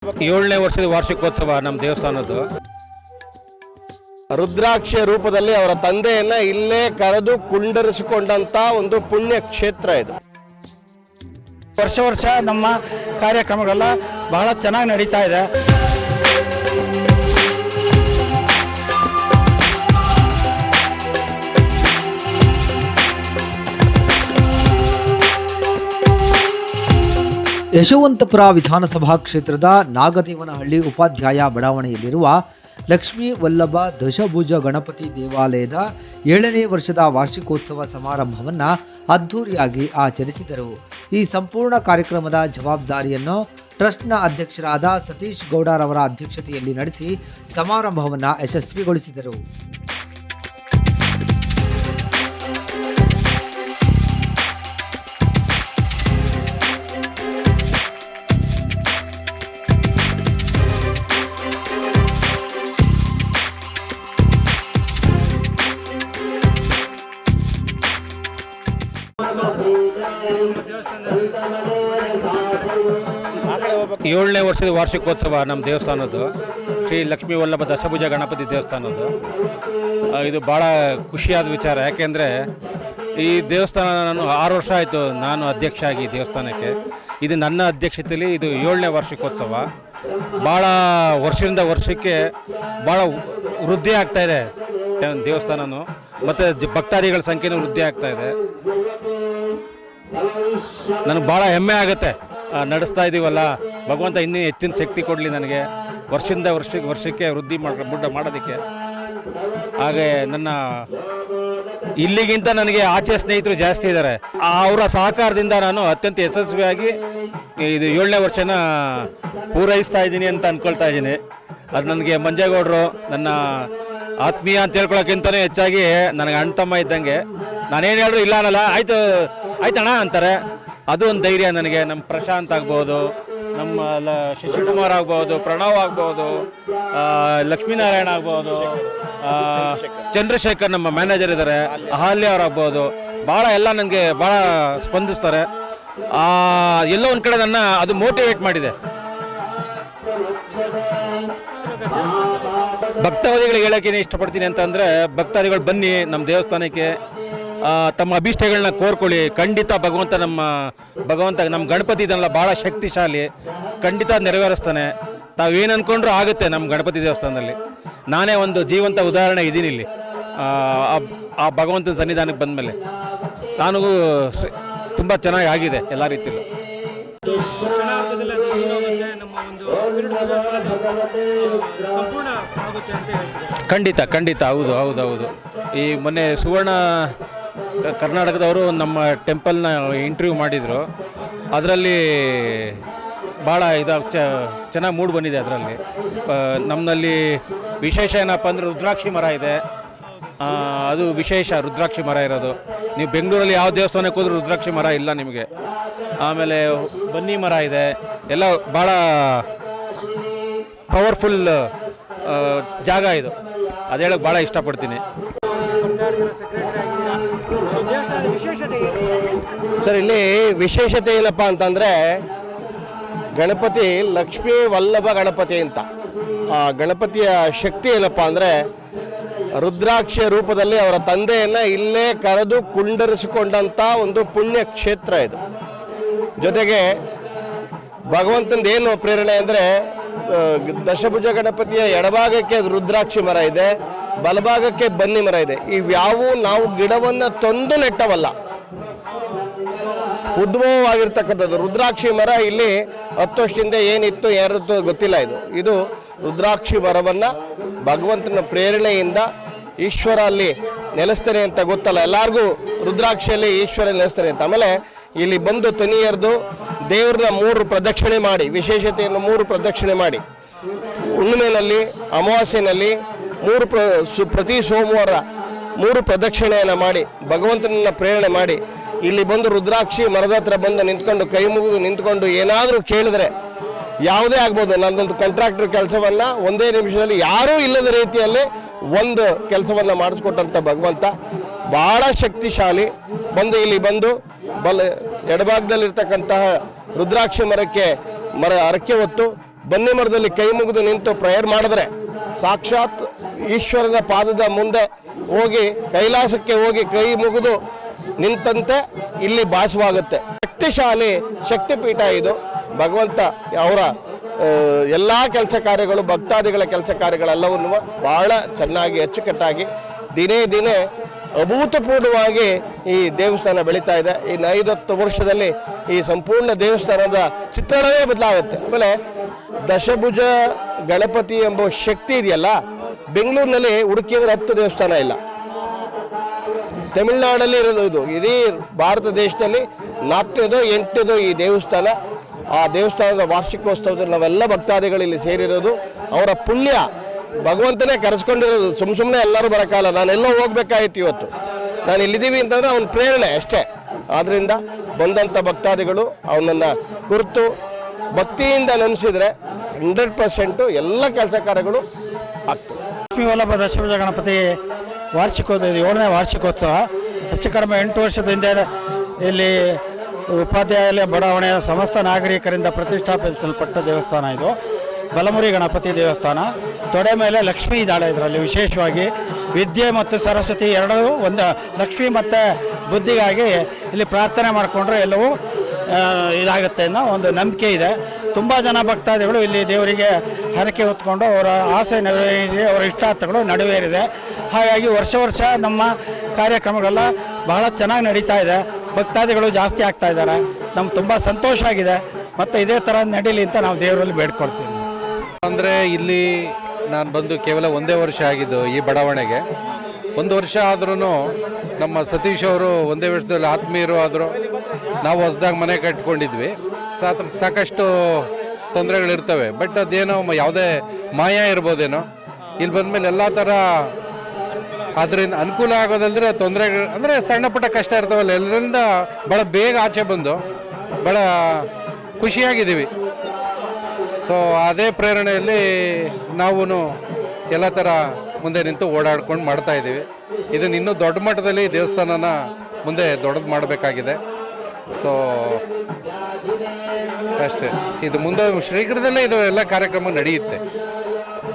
7ನೇ ವರ್ಷದ ವಾರ್ಷಿಕೋತ್ಸವ ನಮ್ಮ ದೇವಸ್ಥಾನದ್ದು. ರುದ್ರಾಕ್ಷ ರೂಪದಲ್ಲಿ ಅವರ ತಂದೆಯನ್ನ ಇಲ್ಲೇ ಕರೆದು ಕುಂಡರಿಸಿಕೊಂಡಂತ ಒಂದು ಪುಣ್ಯ ಕ್ಷೇತ್ರ ಇದು. ವರ್ಷ ನಮ್ಮ ಕಾರ್ಯಕ್ರಮಗಳೆಲ್ಲ ಬಹಳ ಚೆನ್ನಾಗಿ ನಡೀತಾ ಇದೆ. ಯಶವಂತಪುರ ವಿಧಾನಸಭಾ ಕ್ಷೇತ್ರದ ನಾಗದೇವನಹಳ್ಳಿ ಉಪಾಧ್ಯಾಯ ಬಡಾವಣೆಯಲ್ಲಿರುವ ಲಕ್ಷ್ಮೀ ವಲ್ಲಭ ದಶಭುಜ ಗಣಪತಿ ದೇವಾಲಯದ 7ನೇ ವರ್ಷದ ವಾರ್ಷಿಕೋತ್ಸವ ಸಮಾರಂಭವನ್ನು ಅದ್ಧೂರಿಯಾಗಿ ಆಚರಿಸಿದರು. ಈ ಸಂಪೂರ್ಣ ಕಾರ್ಯಕ್ರಮದ ಜವಾಬ್ದಾರಿಯನ್ನು ಟ್ರಸ್ಟ್ನ ಅಧ್ಯಕ್ಷರಾದ ಸತೀಶ್ ಗೌಡರವರ ಅಧ್ಯಕ್ಷತೆಯಲ್ಲಿ ನಡೆಸಿ ಸಮಾರಂಭವನ್ನು ಯಶಸ್ವಿಗೊಳಿಸಿದರು. ಏಳನೇ ವರ್ಷದ ವಾರ್ಷಿಕೋತ್ಸವ ನಮ್ಮ ದೇವಸ್ಥಾನದ್ದು, ಶ್ರೀ ಲಕ್ಷ್ಮೀ ವಲ್ಲಭ ದಶಭುಜ ಗಣಪತಿ ದೇವಸ್ಥಾನದ್ದು. ಇದು ಭಾಳ ಖುಷಿಯಾದ ವಿಚಾರ. ಯಾಕೆಂದರೆ ಈ ದೇವಸ್ಥಾನ ನಾನು 6 ವರ್ಷ ಆಯಿತು ನಾನು ಅಧ್ಯಕ್ಷ ಆಗಿ ದೇವಸ್ಥಾನಕ್ಕೆ. ಇದು ನನ್ನ ಅಧ್ಯಕ್ಷತೆಯಲ್ಲಿ ಇದು 7ನೇ ವಾರ್ಷಿಕೋತ್ಸವ. ಭಾಳ ವರ್ಷದಿಂದ ವರ್ಷಕ್ಕೆ ಭಾಳ ವೃದ್ಧಿ ಆಗ್ತಾಯಿದೆ ದೇವಸ್ಥಾನನೂ, ಮತ್ತು ಭಕ್ತಾದಿಗಳ ಸಂಖ್ಯೆನೂ ವೃದ್ಧಿ ಆಗ್ತಾಯಿದೆ. ನನಗೆ ಭಾಳ ಹೆಮ್ಮೆ ಆಗುತ್ತೆ. ನಡೆಸ್ತಾ ಇದ್ದೀವಲ್ಲ, ಭಗವಂತ ಇನ್ನೂ ಹೆಚ್ಚಿನ ಶಕ್ತಿ ಕೊಡಲಿ ನನಗೆ, ವರ್ಷದಿಂದ ವರ್ಷಕ್ಕೆ ವೃದ್ಧಿ ಮಾಡೋದಕ್ಕೆ. ಹಾಗೆ ನನ್ನ ಇಲ್ಲಿಗಿಂತ ನನಗೆ ಆಚೆ ಸ್ನೇಹಿತರು ಜಾಸ್ತಿ ಇದ್ದಾರೆ. ಅವರ ಸಹಕಾರದಿಂದ ನಾನು ಅತ್ಯಂತ ಯಶಸ್ವಿಯಾಗಿ ಇದು 7ನೇ ವರ್ಷನ ಪೂರೈಸ್ತಾ ಇದ್ದೀನಿ ಅಂತ ಅಂದ್ಕೊಳ್ತಾ ಇದ್ದೀನಿ. ಅದು ನನಗೆ ಮಂಜೇಗೌಡರು ನನ್ನ ಆತ್ಮೀಯ ಅಂತ ಹೇಳ್ಕೊಳಕ್ಕಿಂತಲೂ ಹೆಚ್ಚಾಗಿ ನನಗೆ ಅಣ್ಣ ತಮ್ಮ ಇದ್ದಂಗೆ. ನಾನೇನು ಹೇಳಿದ್ರು ಇಲ್ಲ ಅನ್ನಲ್ಲ, ಆಯ್ತಣ್ಣ ಅಂತಾರೆ. ಅದು ಒಂದು ಧೈರ್ಯ ನನಗೆ. ನಮ್ಮ ಪ್ರಶಾಂತ್ ಆಗ್ಬೋದು, ನಮ್ಮ ಶಶಿಕುಮಾರ್ ಆಗ್ಬೋದು, ಪ್ರಣವ್ ಆಗ್ಬೋದು, ಲಕ್ಷ್ಮೀನಾರಾಯಣ ಆಗ್ಬೋದು, ಚಂದ್ರಶೇಖರ್ ನಮ್ಮ ಮ್ಯಾನೇಜರ್ ಇದ್ದಾರೆ, ಅಹಲ್ಯ ಅವರಾಗ್ಬೋದು, ಭಾಳ ಎಲ್ಲ ನನಗೆ ಭಾಳ ಸ್ಪಂದಿಸ್ತಾರೆ. ಎಲ್ಲೋ ಒಂದು ಕಡೆ ನನ್ನ ಅದು ಮೋಟಿವೇಟ್ ಮಾಡಿದೆ. ಭಕ್ತಾದಿಗಳಿಗೆ ಹೇಳೋಕ್ಕೇನೆ ಇಷ್ಟಪಡ್ತೀನಿ ಅಂತಂದರೆ, ಭಕ್ತಾದಿಗಳು ಬನ್ನಿ ನಮ್ಮ ದೇವಸ್ಥಾನಕ್ಕೆ, ತಮ್ಮ ಅಭಿಷ್ಟಗಳನ್ನ ಕೋರ್ಕೊಳ್ಳಿ. ಖಂಡಿತ ಭಗವಂತ ನಮ್ಮ ಗಣಪತಿ ಇದನ್ನೆಲ್ಲ ಭಾಳ ಶಕ್ತಿಶಾಲಿ, ಖಂಡಿತ ನೆರವೇರಿಸ್ತಾನೆ. ತಾವೇನು ಅಂದ್ಕೊಂಡ್ರೂ ಆಗುತ್ತೆ ನಮ್ಮ ಗಣಪತಿ ದೇವಸ್ಥಾನದಲ್ಲಿ. ನಾನೇ ಒಂದು ಜೀವಂತ ಉದಾಹರಣೆ ಇದ್ದೀನಿ ಇಲ್ಲಿ. ಆ ಭಗವಂತನ ಸನ್ನಿಧಾನಕ್ಕೆ ಬಂದಮೇಲೆ ನನಗೂ ತುಂಬ ಚೆನ್ನಾಗಿ ಆಗಿದೆ ಎಲ್ಲ ರೀತಿಯಲ್ಲೂ. ಖಂಡಿತ ಹೌದು. ಈ ಮೊನ್ನೆ ಸುವರ್ಣ ಕರ್ನಾಟಕದವರು ನಮ್ಮ ಟೆಂಪಲ್ನ ಇಂಟರ್ವ್ಯೂ ಮಾಡಿದರು. ಅದರಲ್ಲಿ ಭಾಳ ಚೆನ್ನಾಗಿ ಮೂಡ್ ಬಂದಿದೆ. ಅದರಲ್ಲಿ ನಮ್ಮಲ್ಲಿ ವಿಶೇಷ ಏನಪ್ಪ ಅಂದರೆ ರುದ್ರಾಕ್ಷಿ ಮರ ಇದೆ. ಅದು ವಿಶೇಷ, ರುದ್ರಾಕ್ಷಿ ಮರ ಇರೋದು. ನೀವು ಬೆಂಗಳೂರಲ್ಲಿ ಯಾವ ದೇವಸ್ಥಾನಕ್ಕೆ ಹೋದ್ರೂ ರುದ್ರಾಕ್ಷಿ ಮರ ಇಲ್ಲ ನಿಮಗೆ. ಆಮೇಲೆ ಬನ್ನಿ ಮರ ಇದೆ. ಎಲ್ಲ ಭಾಳ ಪವರ್ಫುಲ್ ಜಾಗ ಇದು. ಅದು ಹೇಳೋಕ್ಕೆ ಭಾಳ ಇಷ್ಟಪಡ್ತೀನಿ. ಸರ್, ಇಲ್ಲಿ ವಿಶೇಷತೆ ಏನಪ್ಪ ಅಂತಂದರೆ, ಗಣಪತಿ ಲಕ್ಷ್ಮೀ ವಲ್ಲಭ ಗಣಪತಿ ಅಂತ. ಆ ಗಣಪತಿಯ ಶಕ್ತಿ ಏನಪ್ಪ ಅಂದರೆ, ರುದ್ರಾಕ್ಷ ರೂಪದಲ್ಲಿ ಅವರ ತಂದೆಯನ್ನು ಇಲ್ಲೇ ಕರೆದು ಕುಂಡರಿಸಿಕೊಂಡಂಥ ಒಂದು ಪುಣ್ಯ ಕ್ಷೇತ್ರ ಇದು. ಜೊತೆಗೆ ಭಗವಂತಂದು ಏನು ಪ್ರೇರಣೆ ಅಂದರೆ, ದಶಭುಜ ಗಣಪತಿಯ ಎಡಭಾಗಕ್ಕೆ ರುದ್ರಾಕ್ಷಿ ಮರ ಇದೆ, ಬಲಭಾಗಕ್ಕೆ ಬನ್ನಿ ಮರ ಇದೆ. ಇವ್ಯಾವು ನಾವು ಗಿಡವನ್ನು ತಂದು ನೆಟ್ಟವಲ್ಲ, ಉದ್ಭವವಾಗಿರ್ತಕ್ಕಂಥದ್ದು. ರುದ್ರಾಕ್ಷಿ ಮರ ಇಲ್ಲಿ 10 ವರ್ಷದಿಂದ ಏನಿತ್ತು ಯಾರಿತ್ತು ಗೊತ್ತಿಲ್ಲ. ಇದು ರುದ್ರಾಕ್ಷಿ ಮರವನ್ನು ಭಗವಂತನ ಪ್ರೇರಣೆಯಿಂದ ಈಶ್ವರ ಅಲ್ಲಿ ನೆಲೆಸ್ತಾನೆ ಅಂತ ಗೊತ್ತಲ್ಲ ಎಲ್ಲರಿಗೂ. ರುದ್ರಾಕ್ಷಿಯಲ್ಲಿ ಈಶ್ವರ ನೆಲೆಸ್ತಾನೆ ಅಂತ. ಆಮೇಲೆ ಇಲ್ಲಿ ಬಂದು ತನಿಯರ್ದು ದೇವ್ರನ್ನ 3 ಪ್ರದಕ್ಷಿಣೆ ಮಾಡಿ, ವಿಶೇಷತೆಯನ್ನು 3 ಪ್ರದಕ್ಷಿಣೆ ಮಾಡಿ, ಹುಣ್ಣಿಮೆಯಲ್ಲಿ ಅಮಾವಾಸ್ಯೆಯಲ್ಲಿ ಪ್ರತಿ ಸೋಮವಾರ 3 ಪ್ರದಕ್ಷಿಣೆಯನ್ನು ಮಾಡಿ ಭಗವಂತನನ್ನ ಪ್ರೇರಣೆ ಮಾಡಿ ಇಲ್ಲಿ ಬಂದು ರುದ್ರಾಕ್ಷಿ ಮರದ ಹತ್ರ ಬಂದು ನಿಂತ್ಕೊಂಡು ಕೈ ಮುಗಿದು ನಿಂತ್ಕೊಂಡು ಏನಾದರೂ ಕೇಳಿದ್ರೆ ಯಾವುದೇ ಆಗ್ಬೋದು. ನನ್ನೊಂದು ಕಾಂಟ್ರಾಕ್ಟರ್ ಕೆಲಸವನ್ನು ಒಂದೇ ನಿಮಿಷದಲ್ಲಿ ಯಾರೂ ಇಲ್ಲದ ರೀತಿಯಲ್ಲಿ ಒಂದು ಕೆಲಸವನ್ನು ಮಾಡಿಸ್ಕೊಟ್ಟಂಥ ಭಗವಂತ ಭಾಳ ಶಕ್ತಿಶಾಲಿ. ಇಲ್ಲಿ ಬಂದು ಎಡಭಾಗದಲ್ಲಿರ್ತಕ್ಕಂತಹ ರುದ್ರಾಕ್ಷಿ ಮರಕ್ಕೆ ಹರಕೆ ಹೊತ್ತು ಬನ್ನಿ ಮರದಲ್ಲಿ ಕೈ ಮುಗಿದು ನಿಂತು ಪ್ರೇಯರ್ ಮಾಡಿದ್ರೆ ಸಾಕ್ಷಾತ್ ಈಶ್ವರನ ಪಾದದ ಮುಂದೆ ಹೋಗಿ ಕೈಲಾಸಕ್ಕೆ ಹೋಗಿ ಕೈ ಮುಗಿದು ನಿಂತಂತೆ ಇಲ್ಲಿ ಭಾಸವಾಗುತ್ತೆ. ಶಕ್ತಿಶಾಲಿ ಶಕ್ತಿಪೀಠ ಇದು. ಭಗವಂತ ಅವರ ಎಲ್ಲ ಕೆಲಸ ಕಾರ್ಯಗಳು, ಭಕ್ತಾದಿಗಳ ಕೆಲಸ ಕಾರ್ಯಗಳೆಲ್ಲವನ್ನು ಬಹಳ ಚೆನ್ನಾಗಿ ಅಚ್ಚುಕಟ್ಟಾಗಿ ದಿನೇ ಅಭೂತಪೂರ್ವವಾಗಿ ಈ ದೇವಸ್ಥಾನ ಬೆಳೀತಾ ಇದೆ. ಇನ್ನು 5-10 ವರ್ಷದಲ್ಲಿ ಈ ಸಂಪೂರ್ಣ ದೇವಸ್ಥಾನದ ಚಿತ್ರಣವೇ ಬದಲಾಗುತ್ತೆ. ಆಮೇಲೆ ದಶಭುಜ ಗಣಪತಿ ಎಂಬ ಶಕ್ತಿ ಇದೆಯಲ್ಲ, ಬೆಂಗಳೂರಿನಲ್ಲಿ ಹುಡುಕಿದ್ರೆ 10 ದೇವಸ್ಥಾನ ಇಲ್ಲ. ತಮಿಳುನಾಡಲ್ಲಿ ಇರೋದು ಇದು. ಇಡೀ ಭಾರತ ದೇಶದಲ್ಲಿ 4ನೇದೋ 8ನೇದೋ ಈ ದೇವಸ್ಥಾನ. ಆ ದೇವಸ್ಥಾನದ ವಾರ್ಷಿಕೋತ್ಸವದಲ್ಲಿ ನಾವೆಲ್ಲ ಭಕ್ತಾದಿಗಳು ಇಲ್ಲಿ ಸೇರಿರೋದು. ಅವರ ಪುಣ್ಯ ಭಗವಂತನೇ ಕರೆಸ್ಕೊಂಡಿರೋದು. ಸುಮ್ಮನೆ ಎಲ್ಲರೂ ಬರೋಕ್ಕಲ್ಲ. ನಾನೆಲ್ಲೋ ಹೋಗ್ಬೇಕಾಗಿತ್ತು. ಇವತ್ತು ನಾನು ಇಲ್ಲಿದ್ದೀವಿ ಅಂತಂದರೆ ಅವನ ಪ್ರೇರಣೆ ಅಷ್ಟೇ. ಆದ್ದರಿಂದ ಬಂದಂಥ ಭಕ್ತಾದಿಗಳು ಅವನನ್ನು ಕುರಿತು ಭಕ್ತಿಯಿಂದ ನೆನೆಸಿದರೆ 100% ಎಲ್ಲ ಕೆಲಸ ಕಾರ್ಯಗಳು ಆಗ್ತವೆ. ಲಕ್ಷ್ಮೀ ವಲ್ಲಭ ದಶಭುಜ ಗಣಪತಿ ವಾರ್ಷಿಕೋತ್ಸವ, 7ನೇ ವಾರ್ಷಿಕೋತ್ಸವ. ಹೆಚ್ಚು ಕಡಿಮೆ 8 ವರ್ಷದ ಹಿಂದೆ ಇಲ್ಲಿ ಉಪಾಧ್ಯಾಯ ಬಡಾವಣೆಯ ಸಮಸ್ತ ನಾಗರಿಕರಿಂದ ಪ್ರತಿಷ್ಠಾಪಿಸಲ್ಪಟ್ಟ ದೇವಸ್ಥಾನ ಇದು. ಬಲಮುರಿ ಗಣಪತಿ ದೇವಸ್ಥಾನ. ತೊಡೆ ಮೇಲೆ ಲಕ್ಷ್ಮೀ ಇದ್ದಾಳೆ. ಇದರಲ್ಲಿ ವಿಶೇಷವಾಗಿ ವಿದ್ಯೆ ಮತ್ತು ಸರಸ್ವತಿ ಎರಡೂ ಒಂದು, ಲಕ್ಷ್ಮಿ ಮತ್ತು ಬುದ್ಧಿಗಾಗಿ ಇಲ್ಲಿ ಪ್ರಾರ್ಥನೆ ಮಾಡಿಕೊಂಡ್ರೆ ಎಲ್ಲವೂ ಇದಾಗುತ್ತೆ ಅನ್ನೋ ಒಂದು ನಂಬಿಕೆ ಇದೆ. ತುಂಬ ಜನ ಭಕ್ತಾದಿಗಳು ಇಲ್ಲಿ ದೇವರಿಗೆ ಹರಕೆ ಹೊತ್ಕೊಂಡು ಅವರ ಆಸೆ ನೆರವೇರಿಸಿ ಅವರ ಇಷ್ಟಾರ್ಥಗಳು ನೆರವೇರಿದೆ. ಹಾಗಾಗಿ ವರ್ಷ ನಮ್ಮ ಕಾರ್ಯಕ್ರಮಗಳೆಲ್ಲ ಬಹಳ ಚೆನ್ನಾಗಿ ನಡೀತಾ ಇದೆ. ಭಕ್ತಾದಿಗಳು ಜಾಸ್ತಿ ಆಗ್ತಾ ಇದ್ದಾರೆ. ನಮ್ಗೆ ತುಂಬ ಸಂತೋಷ ಆಗಿದೆ. ಮತ್ತು ಇದೇ ಥರ ನಡೀಲಿ ಅಂತ ನಾವು ದೇವರಲ್ಲಿ ಬೇಡ್ಕೊಳ್ತೀವಿ. ಅಂದರೆ ಇಲ್ಲಿ ನಾನು ಬಂದು ಕೇವಲ 1 ವರ್ಷ ಆಗಿದ್ದು ಈ ಬಡಾವಣೆಗೆ. 1 ವರ್ಷ ಆದ್ರೂ ನಮ್ಮ ಸತೀಶ್ ಅವರು 1 ವರ್ಷದಲ್ಲಿ ಆತ್ಮೀಯರು ಆದರು. ನಾವು ಹೊಸದಾಗಿ ಮನೆ ಕಟ್ಕೊಂಡಿದ್ವಿ. ಸಾಕಷ್ಟು ತೊಂದರೆಗಳಿರ್ತವೆ. ಬಟ್ ಅದೇನೋ ಯಾವುದೇ ಮಾಯ ಇರ್ಬೋದೇನೋ. ಇಲ್ಲಿ ಬಂದಮೇಲೆ ಎಲ್ಲ ಥರ ಅದರಿಂದ ಅನುಕೂಲ ಆಗೋದಂದರೆ ತೊಂದರೆಗಳು ಅಂದರೆ ಸಣ್ಣ ಪುಟ್ಟ ಕಷ್ಟ ಇರ್ತಾವಲ್ಲ, ಎಲ್ಲರಿಂದ ಭಾಳ ಬೇಗ ಆಚೆ ಬಂದು ಭಾಳ ಖುಷಿಯಾಗಿದ್ದೀವಿ. ಸೊ ಅದೇ ಪ್ರೇರಣೆಯಲ್ಲಿ ನಾವು ಎಲ್ಲ ಥರ ಮುಂದೆ ನಿಂತು ಓಡಾಡ್ಕೊಂಡು ಮಾಡ್ತಾಯಿದ್ದೀವಿ. ಇದನ್ನು ಇನ್ನೂ ದೊಡ್ಡ ಮಟ್ಟದಲ್ಲಿ ದೇವಸ್ಥಾನನ ಮುಂದೆ ದೊಡ್ಡದು ಮಾಡಬೇಕಾಗಿದೆ. ಸೊ ಅಷ್ಟೇ. ಇದು ಮುಂದೆ ಶೀಘ್ರದಲ್ಲೇ ಇದು ಎಲ್ಲ ಕಾರ್ಯಕ್ರಮ ನಡೆಯುತ್ತೆ.